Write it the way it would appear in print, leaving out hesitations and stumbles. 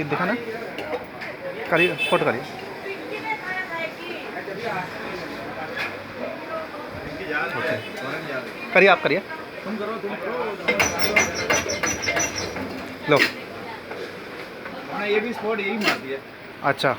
दिखा ना, करिए फोटो करिए। ओके करिए, आप करिए, लो। ये भी स्पॉट यही मार दिया। अच्छा।